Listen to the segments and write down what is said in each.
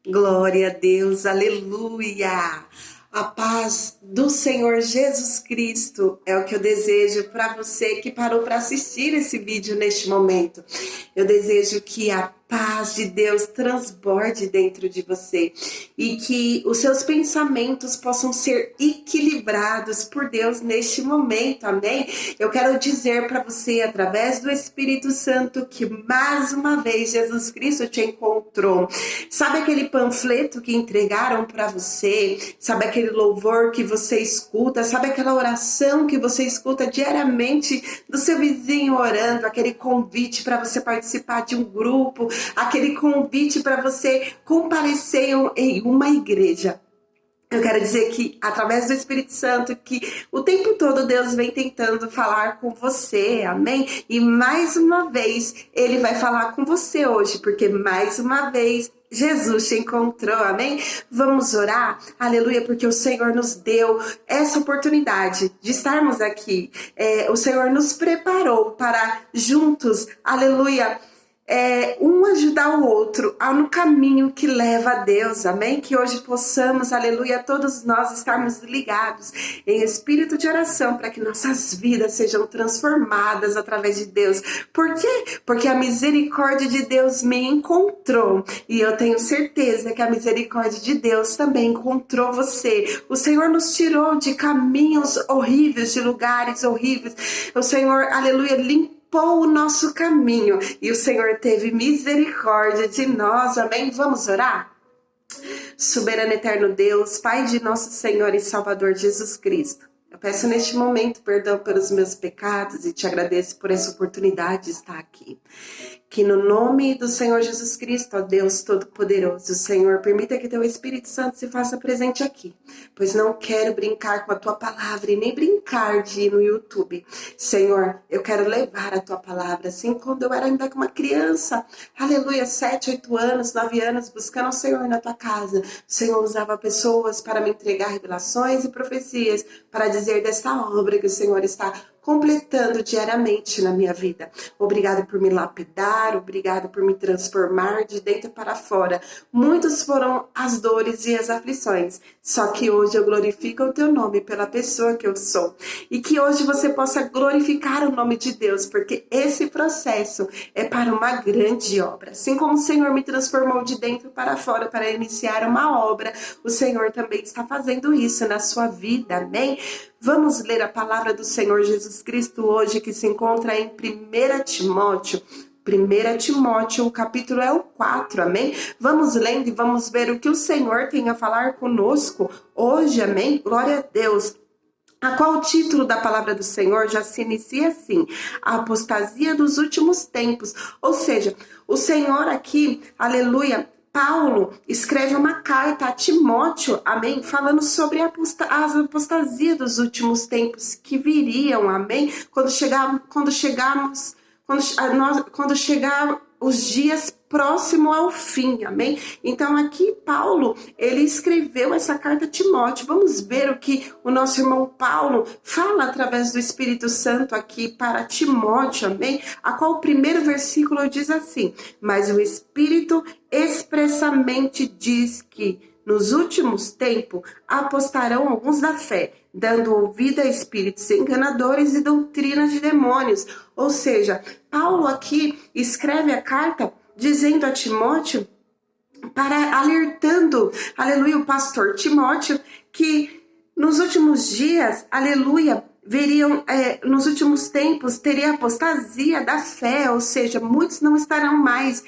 Glória a Deus, aleluia! A paz do Senhor Jesus Cristo é o que eu desejo para você que parou para assistir esse vídeo neste momento. Eu desejo que a paz de Deus transborde dentro de você e que os seus pensamentos possam ser equilibrados por Deus neste momento, amém? Eu quero dizer para você, através do Espírito Santo, que mais uma vez Jesus Cristo te encontrou. Sabe aquele panfleto que entregaram para você? Sabe aquele louvor que você escuta? Sabe aquela oração que você escuta diariamente do seu vizinho orando? Aquele convite para você participar de um grupo, aquele convite para você comparecer em uma igreja. Eu quero dizer que, através do Espírito Santo, que o tempo todo Deus vem tentando falar com você, amém? E mais uma vez, Ele vai falar com você hoje, porque mais uma vez, Jesus te encontrou, amém? Vamos orar, aleluia, porque o Senhor nos deu essa oportunidade de estarmos aqui. O Senhor nos preparou para juntos, aleluia, um ajudar o outro no caminho que leva a Deus, amém? Que hoje possamos, aleluia, todos nós estarmos ligados em espírito de oração para que nossas vidas sejam transformadas através de Deus. Por quê? Porque a misericórdia de Deus me encontrou e eu tenho certeza que a misericórdia de Deus também encontrou você. O Senhor nos tirou de caminhos horríveis, de lugares horríveis. O Senhor, aleluia, limpou o nosso caminho e o Senhor teve misericórdia de nós, amém? Vamos orar? Soberano eterno Deus, Pai de nosso Senhor e Salvador Jesus Cristo, eu peço neste momento perdão pelos meus pecados e te agradeço por essa oportunidade de estar aqui. Que no nome do Senhor Jesus Cristo, ó Deus Todo-Poderoso, Senhor, permita que teu Espírito Santo se faça presente aqui, pois não quero brincar com a tua palavra e nem brincar de ir no YouTube. Senhor, eu quero levar a tua palavra, assim quando eu era ainda uma criança, aleluia, 7, 8 anos, 9 anos, buscando o Senhor na tua casa. O Senhor usava pessoas para me entregar revelações e profecias, para dizer desta obra que o Senhor está completando diariamente na minha vida. Obrigado por me lapidar, obrigado por me transformar de dentro para fora. Muitas foram as dores e as aflições, só que hoje eu glorifico o teu nome pela pessoa que eu sou. E que hoje você possa glorificar o nome de Deus, porque esse processo é para uma grande obra. Assim como o Senhor me transformou de dentro para fora para iniciar uma obra, o Senhor também está fazendo isso na sua vida, amém? Vamos ler a palavra do Senhor Jesus Cristo hoje, que se encontra em 1 Timóteo. 1 Timóteo, o capítulo é o 4, amém? Vamos lendo e vamos ver o que o Senhor tem a falar conosco hoje, amém? Glória a Deus. A qual o título da palavra do Senhor já se inicia assim: a apostasia dos últimos tempos. Ou seja, o Senhor aqui, aleluia, Paulo escreve uma carta a Timóteo, amém? Falando sobre a apostasia dos últimos tempos que viriam, amém? Quando chegar os dias próximos ao fim, amém? Então aqui Paulo, ele escreveu essa carta a Timóteo. Vamos ver o que o nosso irmão Paulo fala através do Espírito Santo aqui para Timóteo, amém? A qual o primeiro versículo diz assim: mas o Espírito expressamente diz que nos últimos tempos apostarão alguns da fé, dando ouvido a espíritos enganadores e doutrinas de demônios. Ou seja, Paulo aqui escreve a carta dizendo a Timóteo, alertando, aleluia, o pastor Timóteo, que nos últimos dias, aleluia, nos últimos tempos teria apostasia da fé, ou seja, muitos não estarão mais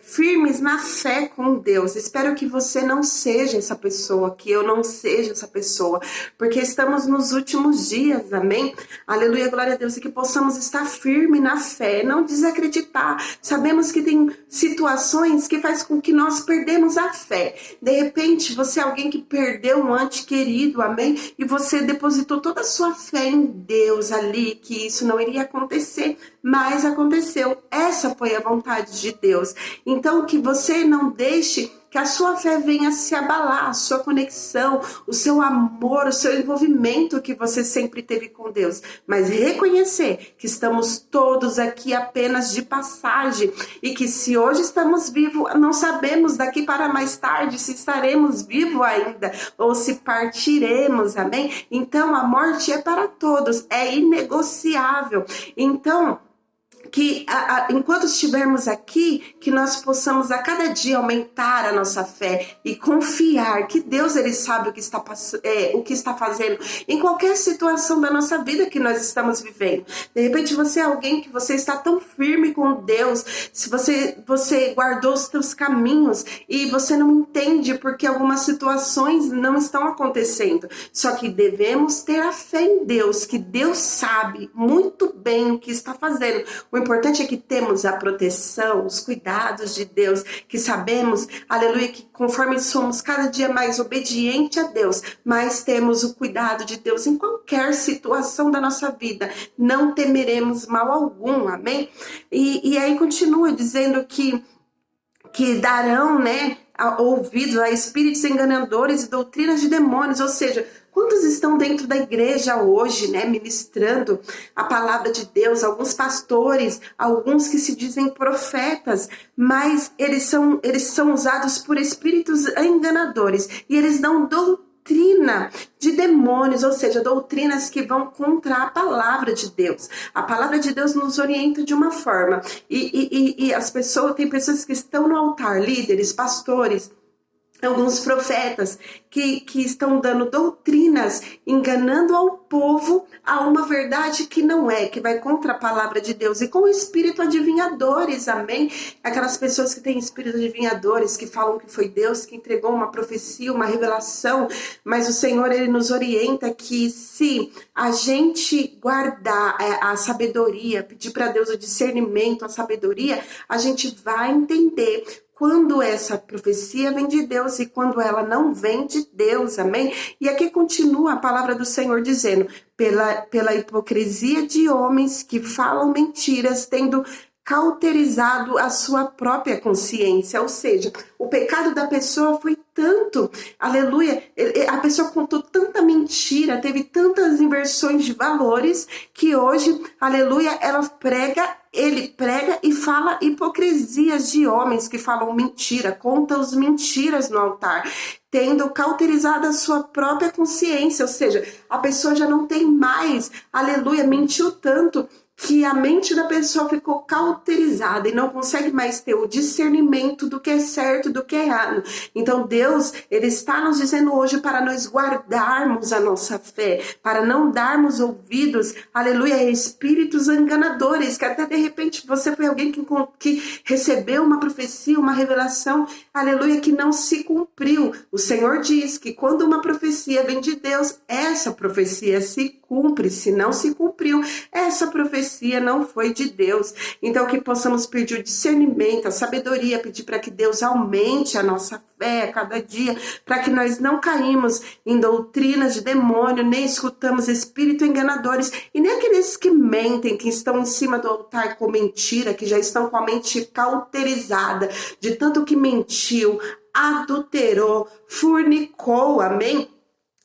firmes na fé com Deus. Espero que você não seja essa pessoa, que eu não seja essa pessoa, porque estamos nos últimos dias, amém? Aleluia, glória a Deus, e que possamos estar firmes na fé, não desacreditar. Sabemos que tem situações que faz com que nós perdemos a fé. De repente, você é alguém que perdeu um ente querido, amém? E você depositou toda a sua fé em Deus ali, que isso não iria acontecer, mas aconteceu. Essa foi a vontade de Deus. Então, que você não deixe que a sua fé venha se abalar, a sua conexão, o seu amor, o seu envolvimento que você sempre teve com Deus, mas reconhecer que estamos todos aqui apenas de passagem e que se hoje estamos vivos, não sabemos daqui para mais tarde se estaremos vivos ainda ou se partiremos, amém? Então a morte é para todos, é inegociável. Então, que enquanto estivermos aqui, que nós possamos a cada dia aumentar a nossa fé e confiar que Deus, ele sabe o que está fazendo em qualquer situação da nossa vida que nós estamos vivendo. De repente você é alguém que você está tão firme com Deus, se você guardou os seus caminhos e você não entende porque algumas situações não estão acontecendo. Só que devemos ter a fé em Deus, que Deus sabe muito bem o que está fazendo. O importante é que temos a proteção, os cuidados de Deus, que sabemos, aleluia, que conforme somos cada dia mais obedientes a Deus, mais temos o cuidado de Deus em qualquer situação da nossa vida. Não temeremos mal algum, amém? E aí continua dizendo que darão, né, ouvido a espíritos enganadores e doutrinas de demônios, ou seja, quantos estão dentro da igreja hoje, né, ministrando a palavra de Deus? Alguns pastores, alguns que se dizem profetas, mas eles são usados por espíritos enganadores e eles dão doutrina de demônios, ou seja, doutrinas que vão contra a palavra de Deus. A palavra de Deus nos orienta de uma forma e tem pessoas que estão no altar, líderes, pastores, alguns profetas que estão dando doutrinas, enganando ao povo a uma verdade que não é, que vai contra a palavra de Deus, e com espírito adivinhadores, amém? Aquelas pessoas que têm espírito adivinhadores, que falam que foi Deus que entregou uma profecia, uma revelação, mas o Senhor, ele nos orienta que se a gente guardar a sabedoria, pedir para Deus o discernimento, a sabedoria, a gente vai entender quando essa profecia vem de Deus e quando ela não vem de Deus, amém? E aqui continua a palavra do Senhor dizendo, pela hipocrisia de homens que falam mentiras, tendo cauterizado a sua própria consciência, ou seja, o pecado da pessoa foi tanto, aleluia, a pessoa contou tanta mentira, teve tantas inversões de valores, que hoje, aleluia, ele prega e fala hipocrisias de homens que falam mentira, contam as mentiras no altar, tendo cauterizado a sua própria consciência, ou seja, a pessoa já não tem mais, aleluia, mentiu tanto, que a mente da pessoa ficou cauterizada e não consegue mais ter o discernimento do que é certo e do que é errado. Então Deus, ele está nos dizendo hoje para nós guardarmos a nossa fé, para não darmos ouvidos, aleluia, a espíritos enganadores, que até de repente você foi alguém que recebeu uma profecia, uma revelação, aleluia, que não se cumpriu. O Senhor diz que quando uma profecia vem de Deus, essa profecia se cumpre. Se não se cumpriu, essa profecia não foi de Deus. Então que possamos pedir o discernimento, a sabedoria, pedir para que Deus aumente a nossa fé a cada dia, para que nós não caímos em doutrinas de demônio, nem escutamos espíritos enganadores, e nem aqueles que mentem, que estão em cima do altar com mentira, que já estão com a mente cauterizada, de tanto que mentiu, adulterou, fornicou, amém?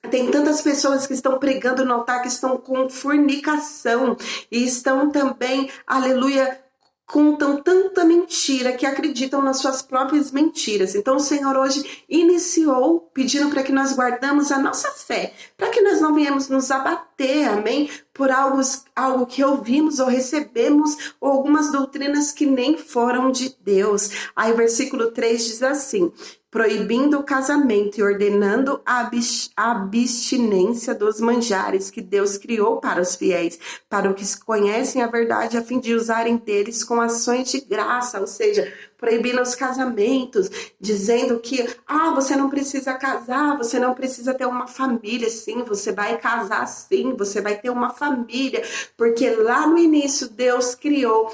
Tem tantas pessoas que estão pregando no altar, que estão com fornicação e estão também, aleluia, contam tanta mentira que acreditam nas suas próprias mentiras. Então o Senhor hoje iniciou pedindo para que nós guardamos a nossa fé, para que nós não venhamos nos abater, amém? Por algo que ouvimos ou recebemos, ou algumas doutrinas que nem foram de Deus. Aí versículo 3 diz assim, proibindo o casamento e ordenando a abstinência dos manjares que Deus criou para os fiéis, para os que conhecem a verdade, a fim de usarem deles com ações de graça, ou seja, proibindo os casamentos, dizendo que você não precisa casar, você não precisa ter uma família, sim, você vai casar sim, você vai ter uma família, porque lá no início Deus criou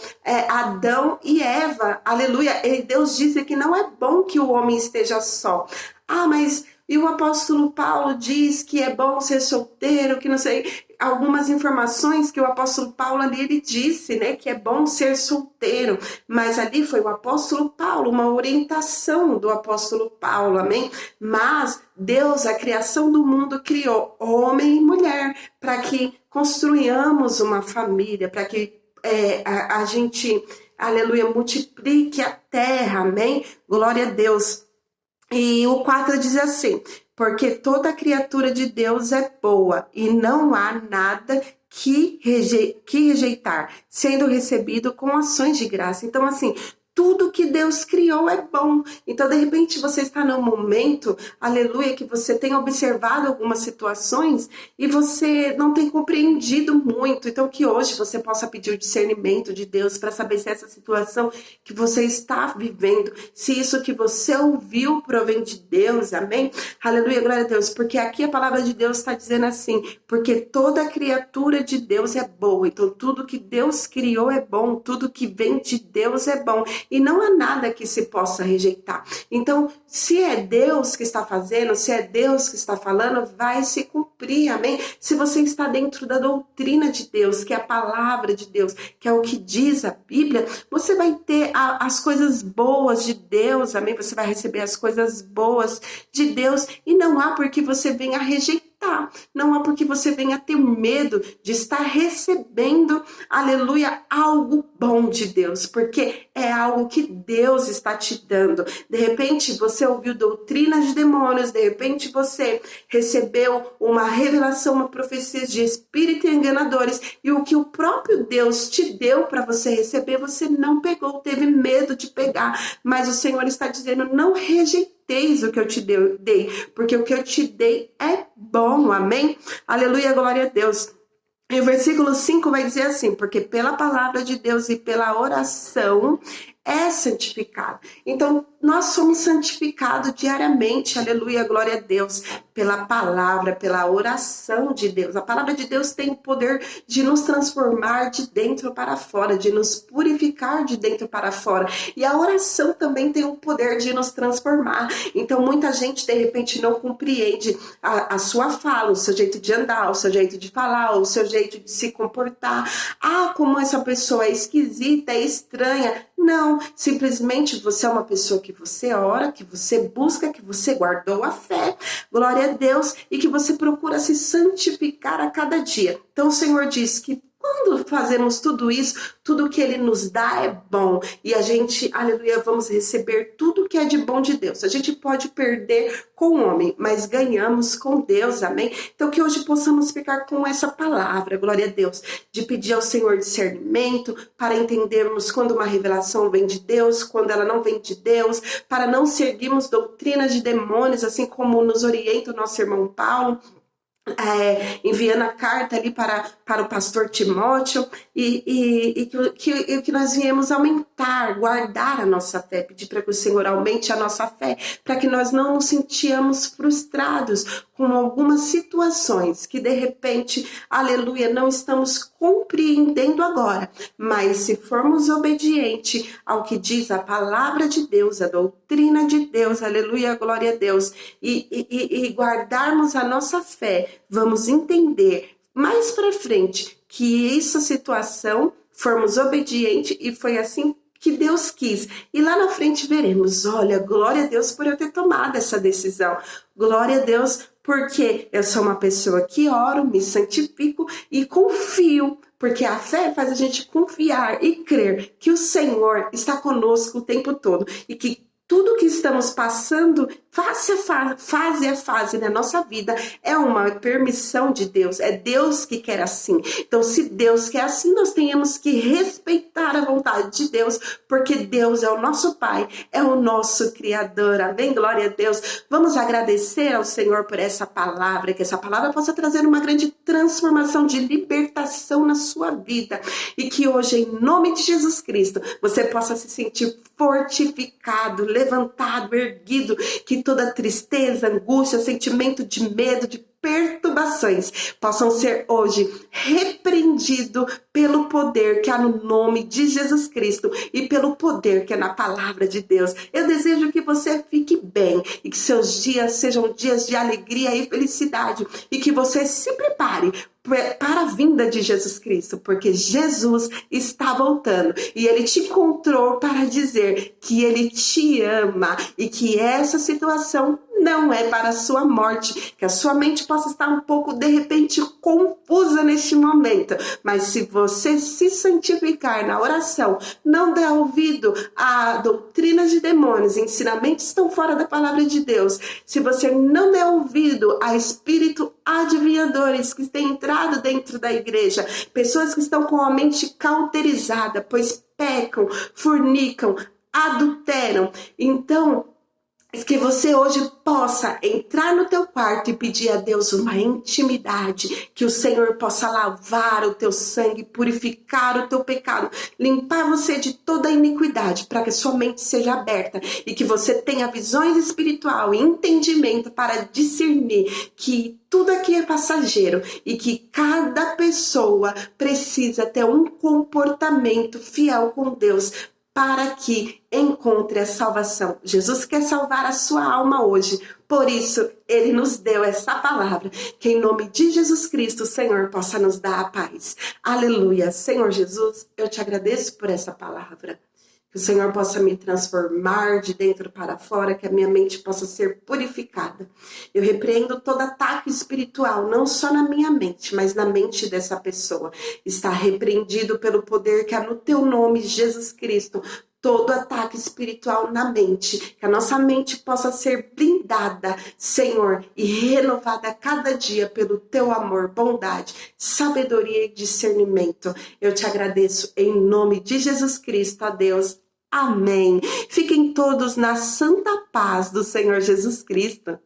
Adão e Eva, aleluia, e Deus disse que não é bom que o homem esteja só. Mas E o apóstolo Paulo diz que é bom ser solteiro, que não sei, algumas informações que o apóstolo Paulo ali ele disse, né, que é bom ser solteiro, mas ali foi o apóstolo Paulo, uma orientação do apóstolo Paulo, amém? Mas Deus, a criação do mundo, criou homem e mulher para que construamos uma família, para que a gente, aleluia, multiplique a terra, amém? Glória a Deus. E o 4 diz assim: porque toda criatura de Deus é boa e não há nada que rejeitar, sendo recebido com ações de graça. Então, assim, tudo que Deus criou é bom. Então, de repente, você está num momento, aleluia, que você tem observado algumas situações e você não tem compreendido muito. Então, que hoje você possa pedir o discernimento de Deus para saber se essa situação que você está vivendo, se isso que você ouviu provém de Deus, amém? Aleluia, glória a Deus. Porque aqui a palavra de Deus está dizendo assim, porque toda criatura de Deus é boa. Então, tudo que Deus criou é bom, tudo que vem de Deus é bom. E não há nada que se possa rejeitar. Então, se é Deus que está fazendo, se é Deus que está falando, vai se cumprir, amém? Se você está dentro da doutrina de Deus, que é a palavra de Deus, que é o que diz a Bíblia, você vai ter as coisas boas de Deus, amém? Você vai receber as coisas boas de Deus e não há por que você venha rejeitar. Não há porque você venha ter medo de estar recebendo, aleluia, algo bom de Deus, porque é algo que Deus está te dando. De repente você ouviu doutrinas de demônios, de repente você recebeu uma revelação, uma profecia de espíritos enganadores, e o que o próprio Deus te deu para você receber, você não pegou, teve medo de pegar, mas o Senhor está dizendo, não rejeiteis o que eu te dei, porque o que eu te dei é bom, amém? Aleluia, glória a Deus. E o versículo 5 vai dizer assim, porque pela palavra de Deus e pela oração é santificado. Então, nós somos santificados diariamente, aleluia, glória a Deus, pela palavra, pela oração de Deus. A palavra de Deus tem o poder de nos transformar de dentro para fora, de nos purificar de dentro para fora. E a oração também tem o poder de nos transformar. Então, muita gente, de repente, não compreende a sua fala, o seu jeito de andar, o seu jeito de falar, o seu jeito de se comportar. Ah, como essa pessoa é esquisita, é estranha. Não, simplesmente você é uma pessoa que você ora, que você busca, que você guardou a fé, glória a Deus, e que você procura se santificar a cada dia. Então o Senhor diz que quando fazemos tudo isso, tudo que Ele nos dá é bom. E a gente, aleluia, vamos receber tudo que é de bom de Deus. A gente pode perder com o homem, mas ganhamos com Deus, amém? Então que hoje possamos ficar com essa palavra, glória a Deus, de pedir ao Senhor discernimento, para entendermos quando uma revelação vem de Deus, quando ela não vem de Deus, para não seguirmos doutrinas de demônios, assim como nos orienta o nosso irmão Paulo, enviando a carta ali para o pastor Timóteo, e que nós viemos aumentar, guardar a nossa fé, pedir para que o Senhor aumente a nossa fé, para que nós não nos sentíamos frustrados com algumas situações que de repente, aleluia, não estamos compreendendo agora, mas se formos obedientes ao que diz a palavra de Deus, a doutrina de Deus, aleluia, glória a Deus, e guardarmos a nossa fé, vamos entender mais para frente que essa situação, formos obedientes e foi assim que Deus quis. E lá na frente veremos, olha, glória a Deus por eu ter tomado essa decisão. Glória a Deus porque eu sou uma pessoa que oro, me santifico e confio. Porque a fé faz a gente confiar e crer que o Senhor está conosco o tempo todo e que tudo que estamos passando, fase a fase na nossa vida, é uma permissão de Deus. É Deus que quer assim. Então, se Deus quer assim, nós temos que respeitar a vontade de Deus, porque Deus é o nosso Pai, é o nosso Criador. Amém? Glória a Deus. Vamos agradecer ao Senhor por essa palavra, que essa palavra possa trazer uma grande transformação de libertação na sua vida. E que hoje, em nome de Jesus Cristo, você possa se sentir fortificado, levantado, erguido, que toda tristeza, angústia, sentimento de medo, de perturbações possam ser hoje repreendido pelo poder que há no nome de Jesus Cristo e pelo poder que é na palavra de Deus. Eu desejo que você fique bem, e que seus dias sejam dias de alegria e felicidade, e que você se prepare para a vinda de Jesus Cristo, porque Jesus está voltando e ele te encontrou para dizer que ele te ama e que essa situação não é para a sua morte, que a sua mente possa estar um pouco, de repente, confusa neste momento, mas se você se santificar na oração, não der ouvido a doutrinas de demônios, ensinamentos que estão fora da palavra de Deus, se você não der ouvido a espírito adivinhadores que têm entrado dentro da igreja, pessoas que estão com a mente cauterizada, pois pecam, fornicam, adulteram, então que você hoje possa entrar no teu quarto e pedir a Deus uma intimidade, que o Senhor possa lavar o teu sangue, purificar o teu pecado, limpar você de toda a iniquidade, para que sua mente seja aberta e que você tenha visões espiritual e entendimento para discernir que tudo aqui é passageiro e que cada pessoa precisa ter um comportamento fiel com Deus, para que encontre a salvação. Jesus quer salvar a sua alma hoje, por isso ele nos deu essa palavra, que em nome de Jesus Cristo o Senhor possa nos dar a paz. Aleluia. Senhor Jesus, eu te agradeço por essa palavra. Que o Senhor possa me transformar de dentro para fora, que a minha mente possa ser purificada. Eu repreendo todo ataque espiritual, não só na minha mente, mas na mente dessa pessoa. Está repreendido pelo poder que há no teu nome, Jesus Cristo. Todo ataque espiritual na mente, que a nossa mente possa ser blindada, Senhor, e renovada a cada dia pelo teu amor, bondade, sabedoria e discernimento. Eu te agradeço em nome de Jesus Cristo, a Deus. Amém. Fiquem todos na santa paz do Senhor Jesus Cristo.